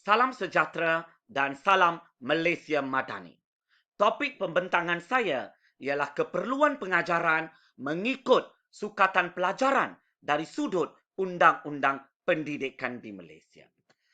Salam sejahtera dan salam Malaysia Madani. Topik pembentangan saya ialah keperluan pengajaran mengikut sukatan pelajaran dari sudut Undang-Undang Pendidikan di Malaysia.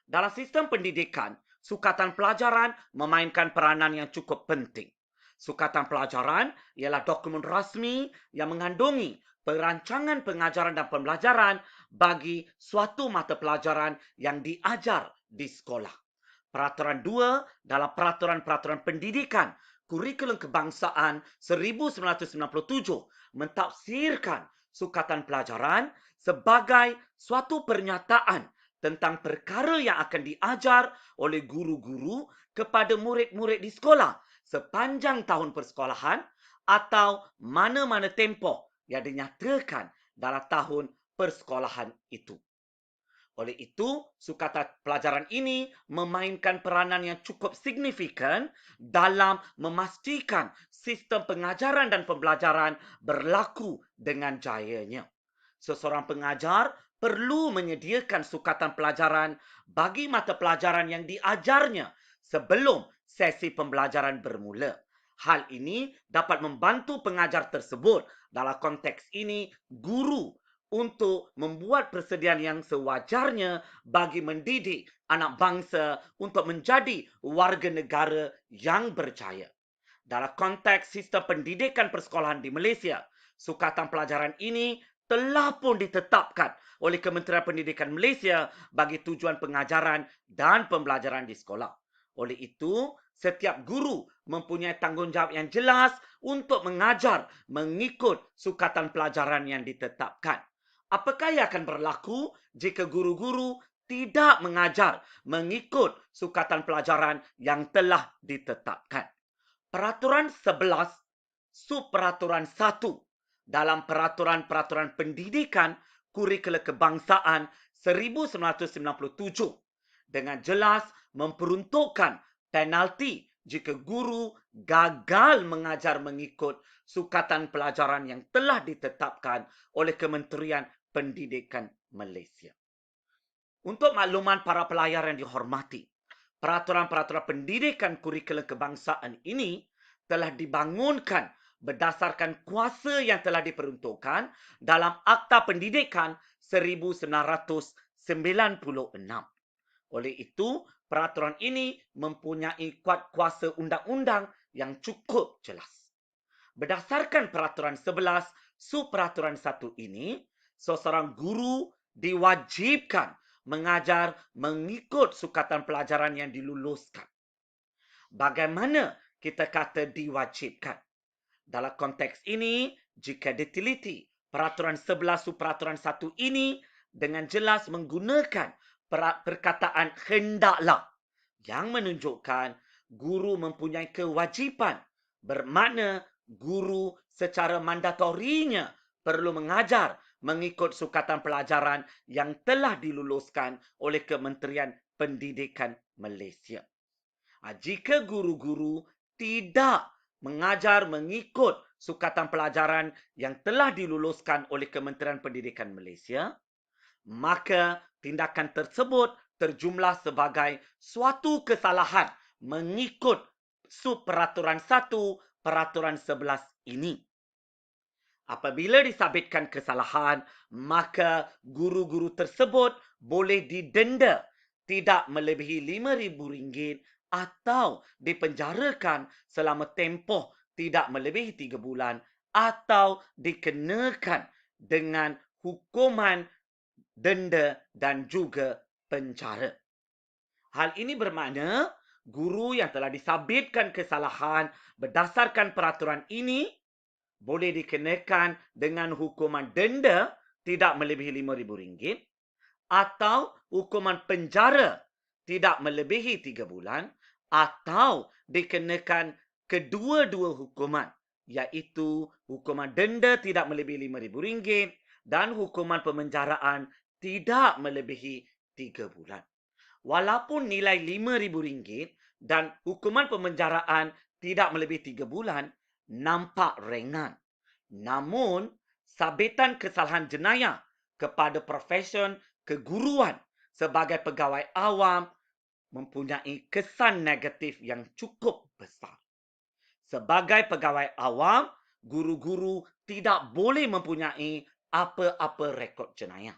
Dalam sistem pendidikan, sukatan pelajaran memainkan peranan yang cukup penting. Sukatan pelajaran ialah dokumen rasmi yang mengandungi perancangan pengajaran dan pembelajaran bagi suatu mata pelajaran yang diajar di sekolah. Peraturan 2 dalam Peraturan-Peraturan Pendidikan Kurikulum Kebangsaan 1997 mentafsirkan sukatan pelajaran sebagai suatu pernyataan tentang perkara yang akan diajar oleh guru-guru kepada murid-murid di sekolah sepanjang tahun persekolahan atau mana-mana tempoh yang dinyatakan dalam tahun persekolahan itu. Oleh itu, sukatan pelajaran ini memainkan peranan yang cukup signifikan dalam memastikan sistem pengajaran dan pembelajaran berlaku dengan jayanya. Seseorang pengajar perlu menyediakan sukatan pelajaran bagi mata pelajaran yang diajarnya sebelum sesi pembelajaran bermula. Hal ini dapat membantu pengajar tersebut, dalam konteks ini guru, untuk membuat persediaan yang sewajarnya bagi mendidik anak bangsa untuk menjadi warga negara yang berjaya. Dalam konteks sistem pendidikan persekolahan di Malaysia, sukatan pelajaran ini telah pun ditetapkan oleh Kementerian Pendidikan Malaysia bagi tujuan pengajaran dan pembelajaran di sekolah. Oleh itu, setiap guru mempunyai tanggungjawab yang jelas untuk mengajar mengikut sukatan pelajaran yang ditetapkan. Apakah yang akan berlaku jika guru-guru tidak mengajar mengikut sukatan pelajaran yang telah ditetapkan? Peraturan 11 Subperaturan 1 dalam Peraturan-Peraturan Pendidikan Kurikulum Kebangsaan 1997 dengan jelas memperuntukkan penalti jika guru gagal mengajar mengikut sukatan pelajaran yang telah ditetapkan oleh Kementerian Pendidikan Malaysia. Untuk makluman para pelayar yang dihormati, peraturan-peraturan pendidikan kurikulum kebangsaan ini telah dibangunkan berdasarkan kuasa yang telah diperuntukkan dalam Akta Pendidikan 1996. Oleh itu, peraturan ini mempunyai kuasa undang-undang yang cukup jelas. Berdasarkan Peraturan 11 Subperaturan 1 ini, seseorang guru diwajibkan mengajar mengikut sukatan pelajaran yang diluluskan. Bagaimana kita kata diwajibkan? Dalam konteks ini, jika diteliti Peraturan 11 Subperaturan 1 ini dengan jelas menggunakan perkataan hendaklah yang menunjukkan guru mempunyai kewajipan, bermakna guru secara mandatorinya perlu mengajar mengikut sukatan pelajaran yang telah diluluskan oleh Kementerian Pendidikan Malaysia. Jika guru-guru tidak mengajar mengikut sukatan pelajaran yang telah diluluskan oleh Kementerian Pendidikan Malaysia, maka tindakan tersebut terjumlah sebagai suatu kesalahan mengikut Subperaturan 1 Peraturan 11 ini. Apabila disabitkan kesalahan, maka guru-guru tersebut boleh didenda tidak melebihi RM5,000 atau dipenjarakan selama tempoh tidak melebihi 3 bulan atau dikenakan dengan hukuman denda dan juga penjara. Hal ini bermakna guru yang telah disabitkan kesalahan berdasarkan peraturan ini boleh dikenakan dengan hukuman denda tidak melebihi RM5,000 atau hukuman penjara tidak melebihi 3 bulan atau dikenakan kedua-dua hukuman, iaitu hukuman denda tidak melebihi RM5,000 dan hukuman pemenjaraan tidak melebihi 3 bulan. Walaupun nilai RM5,000 dan hukuman pemenjaraan tidak melebihi 3 bulan nampak ringan, namun sabitan kesalahan jenayah kepada profesion keguruan sebagai pegawai awam mempunyai kesan negatif yang cukup besar. Sebagai pegawai awam, guru-guru tidak boleh mempunyai apa-apa rekod jenayah.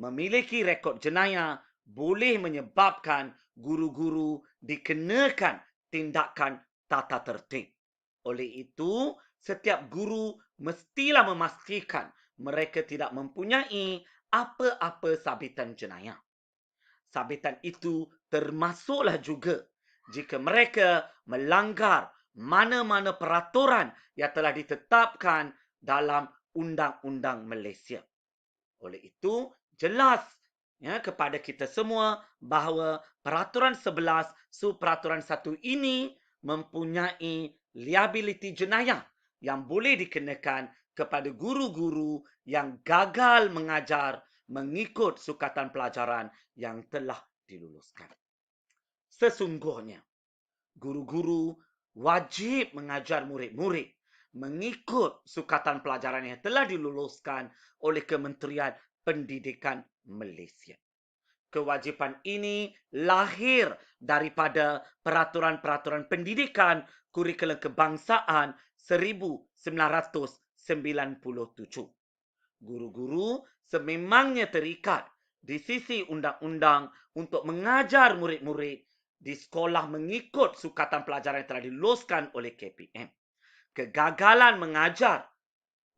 Memiliki rekod jenayah boleh menyebabkan guru-guru dikenakan tindakan tata tertib. Oleh itu, setiap guru mestilah memastikan mereka tidak mempunyai apa-apa sabitan jenayah. Sabitan itu termasuklah juga jika mereka melanggar mana-mana peraturan yang telah ditetapkan dalam Undang-Undang Malaysia. Oleh itu, jelas kepada kita semua bahawa Peraturan 11 Peraturan 1 ini mempunyai liability jenayah yang boleh dikenakan kepada guru-guru yang gagal mengajar mengikut sukatan pelajaran yang telah diluluskan. Sesungguhnya, guru-guru wajib mengajar murid-murid mengikut sukatan pelajaran yang telah diluluskan oleh Kementerian Pendidikan Malaysia. Kewajipan ini lahir daripada Peraturan-Peraturan Pendidikan Kurikulum Kebangsaan 1997. Guru-guru sememangnya terikat di sisi undang-undang untuk mengajar murid-murid di sekolah mengikut sukatan pelajaran yang telah diluluskan oleh KPM. Kegagalan mengajar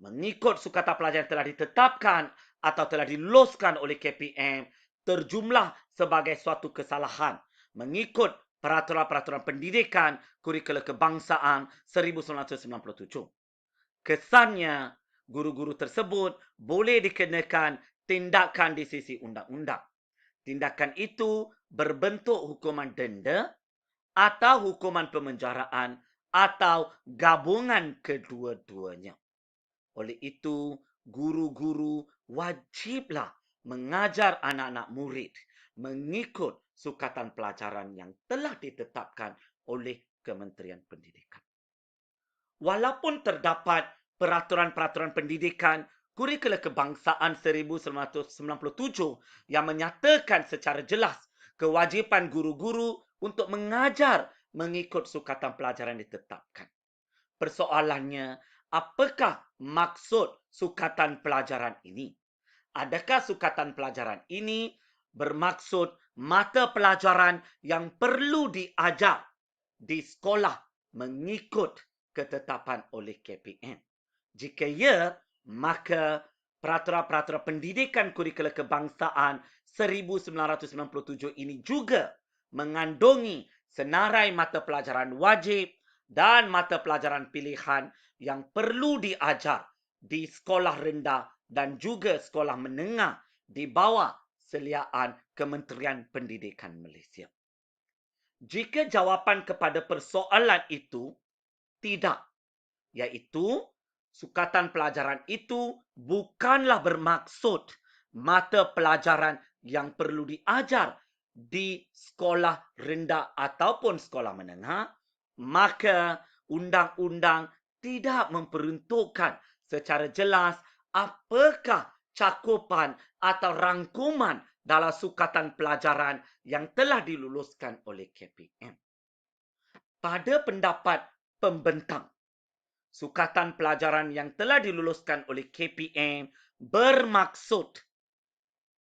mengikut sukatan pelajaran yang telah ditetapkan atau telah diluluskan oleh KPM terjumlah sebagai suatu kesalahan mengikut Peraturan-Peraturan Pendidikan Kurikulum Kebangsaan 1997. Kesannya, guru-guru tersebut boleh dikenakan tindakan di sisi undang-undang. Tindakan itu berbentuk hukuman denda atau hukuman pemenjaraan atau gabungan kedua-duanya. Oleh itu, guru-guru wajiblah mengajar anak-anak murid mengikut sukatan pelajaran yang telah ditetapkan oleh Kementerian Pendidikan. Walaupun terdapat Peraturan-Peraturan Pendidikan Kurikulum Kebangsaan 1997 yang menyatakan secara jelas kewajipan guru-guru untuk mengajar mengikut sukatan pelajaran ditetapkan. Persoalannya, apakah maksud sukatan pelajaran ini? Adakah sukatan pelajaran ini bermaksud mata pelajaran yang perlu diajar di sekolah mengikut ketetapan oleh KPM? Jika ya, maka Peraturan-Peraturan Pendidikan Kurikulum Kebangsaan 1997 ini juga mengandungi senarai mata pelajaran wajib dan mata pelajaran pilihan yang perlu diajar di sekolah rendah dan juga sekolah menengah di bawah seliaan Kementerian Pendidikan Malaysia. Jika jawapan kepada persoalan itu tidak, iaitu sukatan pelajaran itu bukanlah bermaksud mata pelajaran yang perlu diajar di sekolah rendah ataupun sekolah menengah, maka undang-undang tidak memperuntukkan secara jelas apakah cakupan atau rangkuman dalam sukatan pelajaran yang telah diluluskan oleh KPM. Pada pendapat pembentang, sukatan pelajaran yang telah diluluskan oleh KPM bermaksud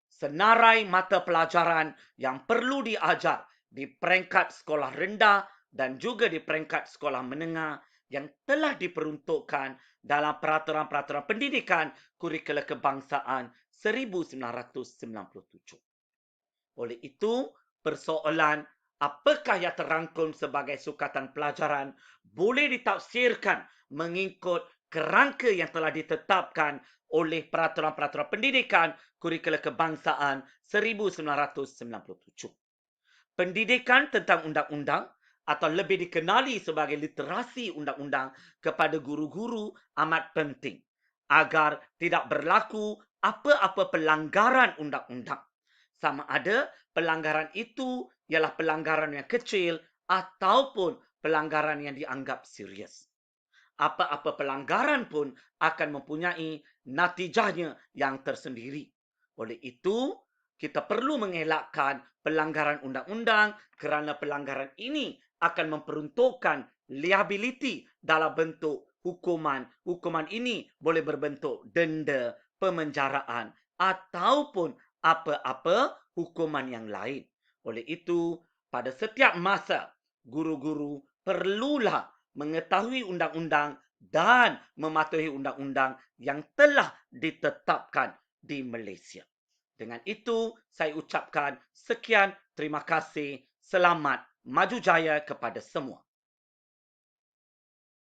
senarai mata pelajaran yang perlu diajar di peringkat sekolah rendah dan juga di peringkat sekolah menengah yang telah diperuntukkan dalam Peraturan-Peraturan Pendidikan Kurikulum Kebangsaan 1997. Oleh itu, persoalan apakah yang terangkum sebagai sukatan pelajaran boleh ditafsirkan mengikut kerangka yang telah ditetapkan oleh Peraturan-Peraturan Pendidikan Kurikulum Kebangsaan 1997. Pendidikan tentang undang-undang atau lebih dikenali sebagai literasi undang-undang kepada guru-guru amat penting agar tidak berlaku apa-apa pelanggaran undang-undang. Sama ada pelanggaran itu ialah pelanggaran yang kecil ataupun pelanggaran yang dianggap serius. Apa-apa pelanggaran pun akan mempunyai natijahnya yang tersendiri. Oleh itu, Kita perlu mengelakkan pelanggaran undang-undang kerana pelanggaran ini akan memperuntukkan liability dalam bentuk hukuman. Hukuman ini boleh berbentuk denda, pemenjaraan ataupun apa-apa hukuman yang lain. Oleh itu, pada setiap masa, guru-guru perlulah mengetahui undang-undang dan mematuhi undang-undang yang telah ditetapkan di Malaysia. Dengan itu, saya ucapkan sekian, terima kasih, selamat, maju jaya kepada semua.